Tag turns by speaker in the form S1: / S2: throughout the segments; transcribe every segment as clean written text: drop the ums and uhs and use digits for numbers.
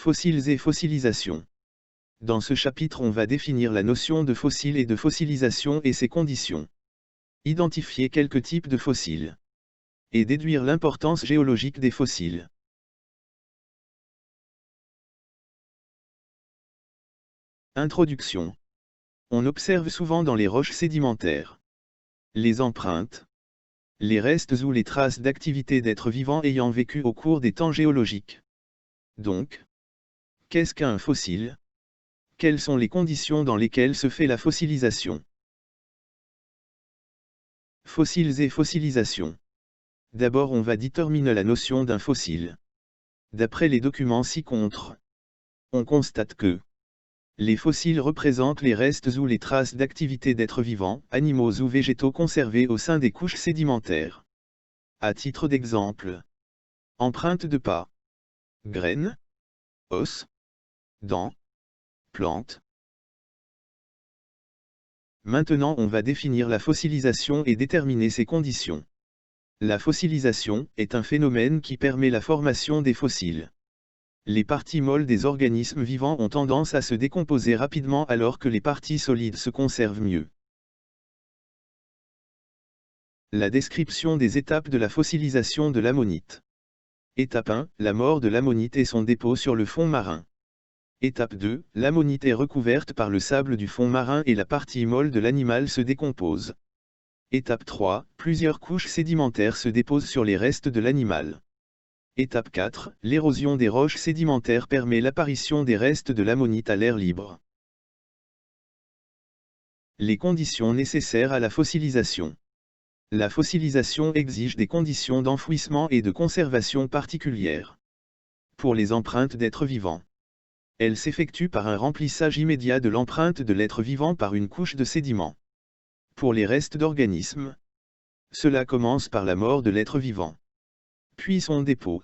S1: Fossiles et fossilisation. Dans ce chapitre, on va définir la notion de fossile et de fossilisation et ses conditions. Identifier quelques types de fossiles. Et déduire l'importance géologique des fossiles. Introduction. On observe souvent dans les roches sédimentaires les empreintes, les restes ou les traces d'activités d'êtres vivants ayant vécu au cours des temps géologiques. Donc, qu'est-ce qu'un fossile? Quelles sont les conditions dans lesquelles se fait la fossilisation? Fossiles et fossilisation. D'abord, on va déterminer la notion d'un fossile. D'après les documents ci-contre, on constate que les fossiles représentent les restes ou les traces d'activités d'êtres vivants, animaux ou végétaux conservés au sein des couches sédimentaires. À titre d'exemple, empreintes de pas, graines, os, dents, plantes. Maintenant, on va définir la fossilisation et déterminer ses conditions. La fossilisation est un phénomène qui permet la formation des fossiles. Les parties molles des organismes vivants ont tendance à se décomposer rapidement alors que les parties solides se conservent mieux. La description des étapes de la fossilisation de l'ammonite. Étape 1, la mort de l'ammonite et son dépôt sur le fond marin. Étape 2, l'ammonite est recouverte par le sable du fond marin et la partie molle de l'animal se décompose. Étape 3, plusieurs couches sédimentaires se déposent sur les restes de l'animal. Étape 4, l'érosion des roches sédimentaires permet l'apparition des restes de l'ammonite à l'air libre. Les conditions nécessaires à la fossilisation. La fossilisation exige des conditions d'enfouissement et de conservation particulières. Pour les empreintes d'êtres vivants, elle s'effectue par un remplissage immédiat de l'empreinte de l'être vivant par une couche de sédiments. Pour les restes d'organismes, cela commence par la mort de l'être vivant, puis son dépôt,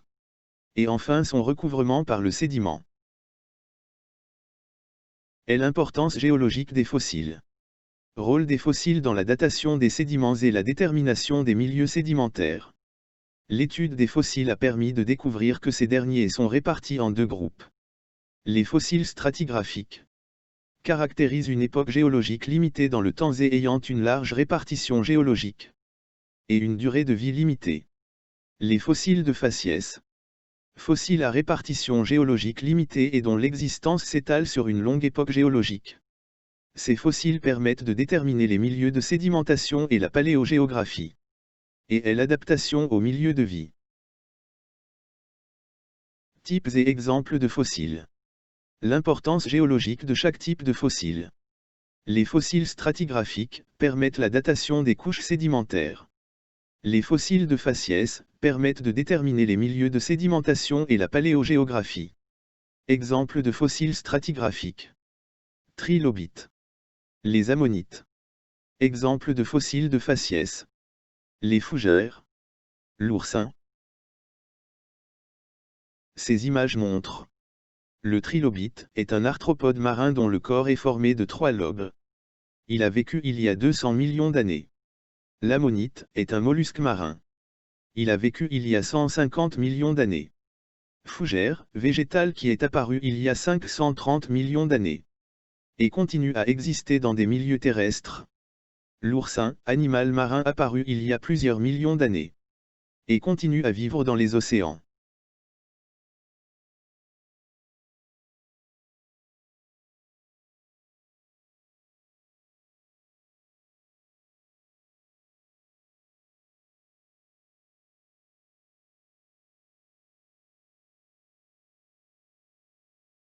S1: et enfin son recouvrement par le sédiment. Et l'importance géologique des fossiles. Rôle des fossiles dans la datation des sédiments et la détermination des milieux sédimentaires. L'étude des fossiles a permis de découvrir que ces derniers sont répartis en deux groupes. Les fossiles stratigraphiques caractérisent une époque géologique limitée dans le temps et ayant une large répartition géologique, et une durée de vie limitée. Les fossiles de faciès. Fossiles à répartition géologique limitée et dont l'existence s'étale sur une longue époque géologique. Ces fossiles permettent de déterminer les milieux de sédimentation et la paléogéographie, et l'adaptation aux milieux de vie. Types et exemples de fossiles. L'importance géologique de chaque type de fossile. Les fossiles stratigraphiques permettent la datation des couches sédimentaires. Les fossiles de faciès permettent de déterminer les milieux de sédimentation et la paléogéographie. Exemple de fossiles stratigraphiques. Trilobites. Les ammonites. Exemple de fossiles de faciès. Les fougères. L'oursin. Ces images montrent. Le trilobite est un arthropode marin dont le corps est formé de 3 lobes. Il a vécu il y a 200 millions d'années. L'ammonite est un mollusque marin. Il a vécu il y a 150 millions d'années. Fougère, végétal qui est apparu il y a 530 millions d'années. Et continue à exister dans des milieux terrestres. L'oursin, animal marin apparu il y a plusieurs millions d'années. Et continue à vivre dans les océans.